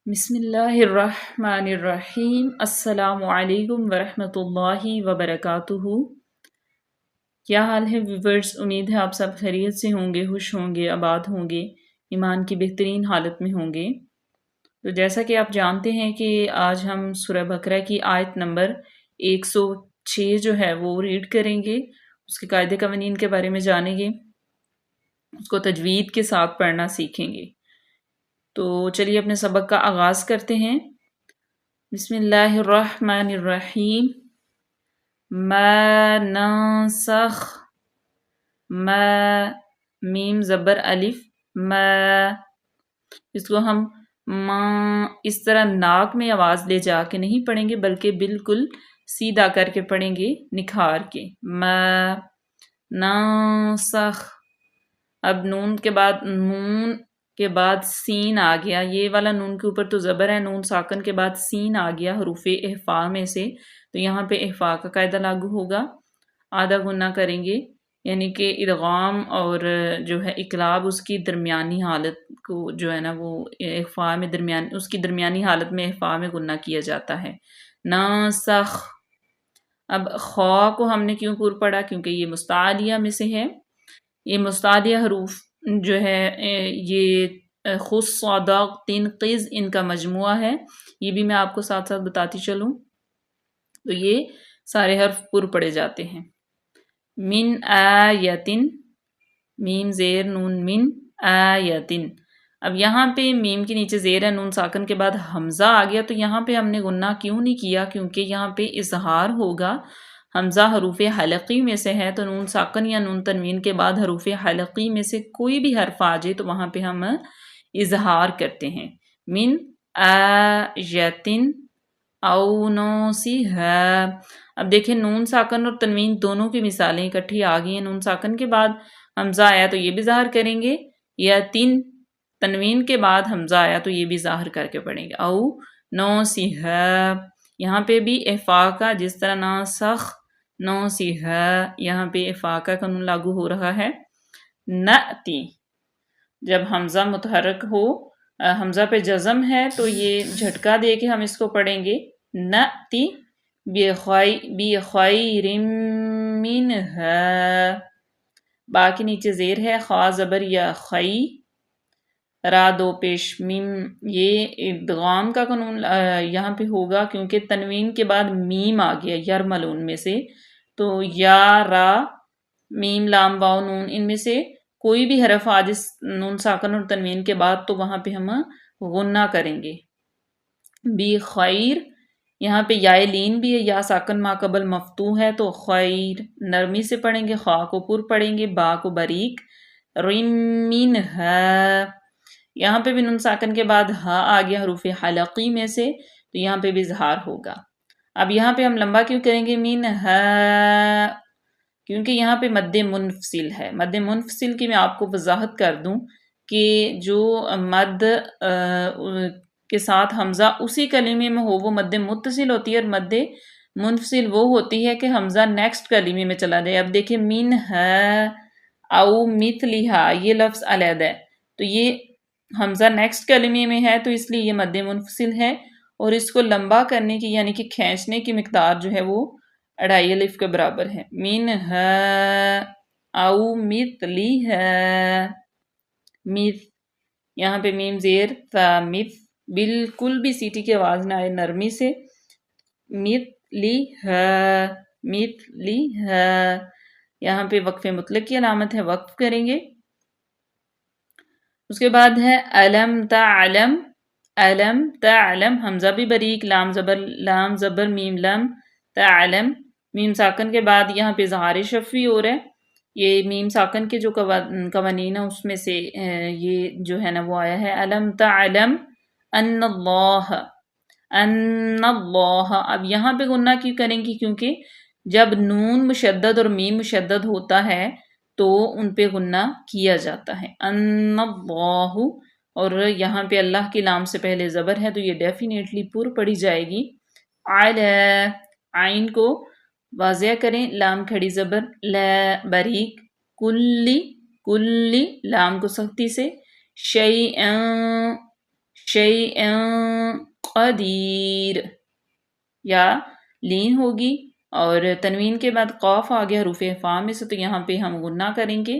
بسم اللہ الرحمن الرحیم السلام علیکم ورحمۃ اللہ وبرکاتہ۔ کیا حال ہے ویورز؟ امید ہے آپ سب خیریت سے ہوں گے، خوش ہوں گے، آباد ہوں گے، ایمان کی بہترین حالت میں ہوں گے۔ تو جیسا کہ آپ جانتے ہیں کہ آج ہم سورہ بقرہ کی آیت نمبر 106 جو ہے وہ ریڈ کریں گے، اس کے قاعدے قوانین کے بارے میں جانیں گے، اس کو تجوید کے ساتھ پڑھنا سیکھیں گے۔ تو چلیے اپنے سبق کا آغاز کرتے ہیں۔ بسم اللہ الرحمن الرحیم۔ ما ننسخ، ما میم زبر الف، ما، اس کو ہم اس طرح ناک میں آواز لے جا کے نہیں پڑھیں گے بلکہ بالکل سیدھا کر کے پڑھیں گے، نکھار کے۔ ما ننسخ، اب نون کے بعد سین آ گیا، یہ والا نون کے اوپر تو زبر ہے، نون ساکن کے بعد سین آ گیا حروف احفا میں سے، تو یہاں پہ احفا کا قاعدہ لاگو ہوگا، آدھا گنا کریں گے، یعنی کہ ادغام اور جو ہے اقلاب اس کی درمیانی حالت کو جو ہے نا وہ احفا میں اس کی درمیانی حالت میں احفا میں گنا کیا جاتا ہے۔ ناسخ، اب خوا کو ہم نے کیوں پور پڑھا؟ کیونکہ یہ مستعلیہ میں سے ہے، یہ مستعلیہ حروف جو ہے یہ خص، صادق، تین، قز ان کا مجموعہ ہے، یہ بھی میں آپ کو ساتھ ساتھ بتاتی چلوں۔ تو یہ سارے حرف پر پڑے جاتے ہیں۔ من آیتن، میم زیر نون من، آیتن، اب یہاں پہ میم کے نیچے زیر ہے، نون ساکن کے بعد حمزہ آ گیا، تو یہاں پہ ہم نے گنہ کیوں نہیں کیا؟ کیونکہ یہاں پہ اظہار ہوگا، حمزہ حروف حلقی میں سے ہے، تو نون ساکن یا نون تنوین کے بعد حروف حلقی میں سے کوئی بھی حرف آ جائے تو وہاں پہ ہم اظہار کرتے ہیں۔ من آیتن او نوسیہا، اب دیکھیں نون ساکن اور تنوین دونوں کی مثالیں اکٹھی آ گئی ہیں، نون ساکن کے بعد حمزہ آیا تو یہ بھی ظاہر کریں گے، یا تین تنوین کے بعد حمزہ آیا تو یہ بھی ظاہر کر کے پڑھیں گے۔ او نوسیہا، یہاں پہ بھی احفا کا، جس طرح ناسخ، نوسیہا، یہاں پہ احفا کا قانون لاگو ہو رہا ہے۔ نأتی، جب حمزہ متحرک ہو، حمزہ پہ جزم ہے تو یہ جھٹکا دے کے ہم اس کو پڑھیں گے، نأتی بخیر منہا، با کے نیچے زیر ہے، خوا زبر یا خی، را دو پیش میم، یہ ادغام کا قانون یہاں پہ ہوگا کیونکہ تنوین کے بعد میم آ گیا یرملون میں سے، تو یا، را، میم، لام، واو، نون، ان میں سے کوئی بھی حرف آ جس نون ساکن اور تنوین کے بعد تو وہاں پہ ہم غنہ کریں گے۔ بی خیر، یہاں پہ یا لین بھی ہے، یا ساکن ما قبل مفتوح ہے تو خیر نرمی سے پڑھیں گے، خواہ کو پر پڑھیں گے، با کو باریک، رمینہا، یہاں پہ بھی نون ساکن کے بعد ہا آ گیا حروف حلقی میں سے، تو یہاں پہ بھی اظہار ہوگا۔ اب یہاں پہ ہم لمبا کیوں کریں گے منہا؟ کیونکہ یہاں پہ مد منفصل ہے۔ مد منفصل کی میں آپ کو وضاحت کر دوں کہ جو مد کے ساتھ حمزہ اسی کلمے میں ہو وہ مد متصل ہوتی ہے، اور مد منفصل وہ ہوتی ہے کہ حمزہ نیکسٹ کلمے میں چلا جائے۔ اب دیکھیں منہا او مثلہا، یہ لفظ علیحدہ ہے، تو یہ حمزہ نیکسٹ کلمے میں ہے تو اس لیے یہ مد منفصل ہے، اور اس کو لمبا کرنے کی یعنی کہ کھینچنے کی مقدار جو ہے وہ 2.5 الف کے برابر ہے۔ منہا او مثلہا، مث، یہاں پہ میم زیر تا، مث، بالکل بھی سیٹی کی آواز نہ آئے، نرمی سے، مثلہا، مثلہا، یہاں پہ وقف مطلق کی علامت ہے، وقف کریں گے۔ اس کے بعد ہے علم تعلم، علم تعلم، حمزہ بھی باریک، لام زبر میم لم، تعلم، میم ساکن کے بعد یہاں پہ اظہار شفوی ہو رہا ہے، یہ میم ساکن کے جو قوانین ہیں اس میں سے یہ جو ہے نا وہ آیا ہے، علم تعلم ان اللہ، ان اللہ، اب یہاں پہ گنہ کیوں کریں گی؟ کیونکہ جب نون مشدد اور میم مشدد ہوتا ہے تو ان پہ غنہ کیا جاتا ہے، ان اللہ، اور یہاں پہ اللہ کی لام سے پہلے زبر ہے تو یہ ڈیفینیٹلی پر پڑھی جائے گی۔ علی، عین کو واضح کریں، لام کھڑی زبر، لا باریک، کلی، کلی، لام کو سختی سے، شیئن، شیئن قدیر، یا لین ہوگی اور تنوین کے بعد قاف آ گیا حروف اخفاء میں سے، تو یہاں پہ ہم غنہ کریں گے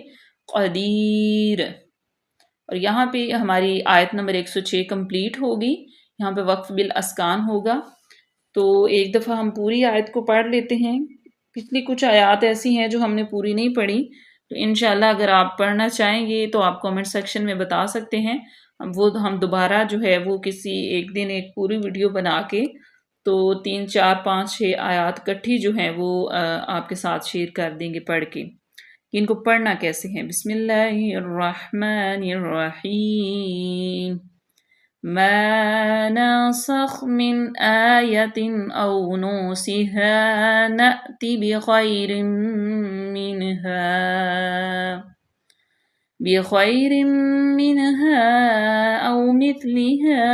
قدیر. اور یہاں پہ ہماری آیت نمبر 106 کمپلیٹ ہوگی. یہاں پہ وقف بالاسکان ہوگا. تو ایک دفعہ ہم پوری آیت کو پڑھ لیتے ہیں. پچھلی کچھ آیات ایسی ہیں جو ہم نے پوری نہیں پڑھی، تو انشاءاللہ اگر آپ پڑھنا چاہیں گے تو آپ کامنٹ سیکشن میں بتا سکتے ہیں. وہ ہم دوبارہ جو ہے وہ کسی ایک دن ایک پوری ویڈیو بنا کے تو 3 4 5 6 آیات کٹھی جو ہیں وہ آپ کے ساتھ شیئر کر دیں گے پڑھ کے کہ ان کو پڑھنا کیسے ہیں. بسم اللہ الرحمن الرحیم. ما ناسخ من آیت او نوسها نأتی بخیر منها او مثلها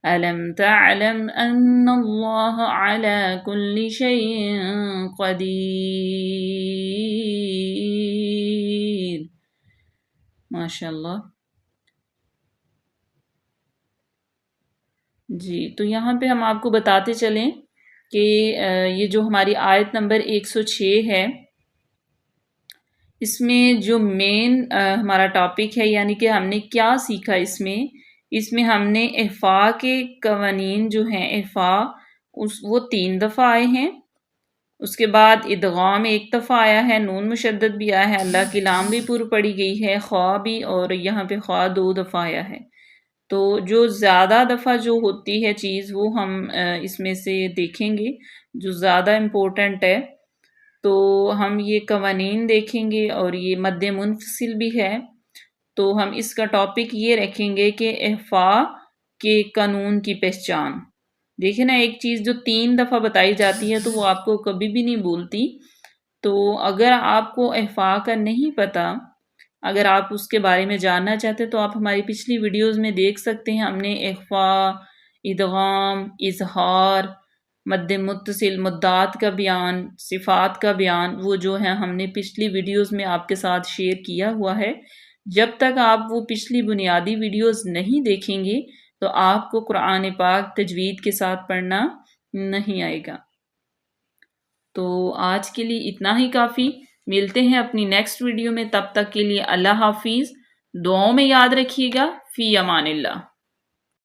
ألم تعلم أن الله على كل شيء قدیر. ماشاء اللہ. جی تو یہاں پہ ہم آپ کو بتاتے چلیں کہ یہ جو ہماری آیت نمبر 106 ہے، اس میں جو مین ہمارا ٹاپک ہے، یعنی کہ ہم نے کیا سیکھا اس میں ہم نے احفاء کے قوانین جو ہیں احفاء وہ 3 دفعہ آئے ہیں. اس کے بعد ادغام 1 دفعہ آیا ہے، نون مشدد بھی آیا ہے، اللہ کی لام بھی پور پڑی گئی ہے، خواہ بھی، اور یہاں پہ خواہ 2 دفعہ آیا ہے. تو جو زیادہ دفعہ جو ہوتی ہے چیز وہ ہم اس میں سے دیکھیں گے جو زیادہ امپورٹنٹ ہے. تو ہم یہ قوانین دیکھیں گے اور یہ مد منفصل بھی ہے. تو ہم اس کا ٹاپک یہ رکھیں گے کہ احفاء کے قانون کی پہچان. دیکھیں نا، ایک چیز جو 3 دفعہ بتائی جاتی ہے تو وہ آپ کو کبھی بھی نہیں بولتی. تو اگر آپ کو احفاء کا نہیں پتہ، اگر آپ اس کے بارے میں جاننا چاہتے تو آپ ہماری پچھلی ویڈیوز میں دیکھ سکتے ہیں. ہم نے اخفاء، ادغام، اظہار، مد متصل، مدات کا بیان، صفات کا بیان، وہ جو ہے ہم نے پچھلی ویڈیوز میں آپ کے ساتھ شیئر کیا ہوا ہے. جب تک آپ وہ پچھلی بنیادی ویڈیوز نہیں دیکھیں گے تو آپ کو قرآن پاک تجوید کے ساتھ پڑھنا نہیں آئے گا. تو آج کے لیے اتنا ہی کافی. ملتے ہیں اپنی نیکسٹ ویڈیو میں، تب تک کے لیے اللہ حافظ. دعاؤں میں یاد رکھیے گا. فی امان اللہ.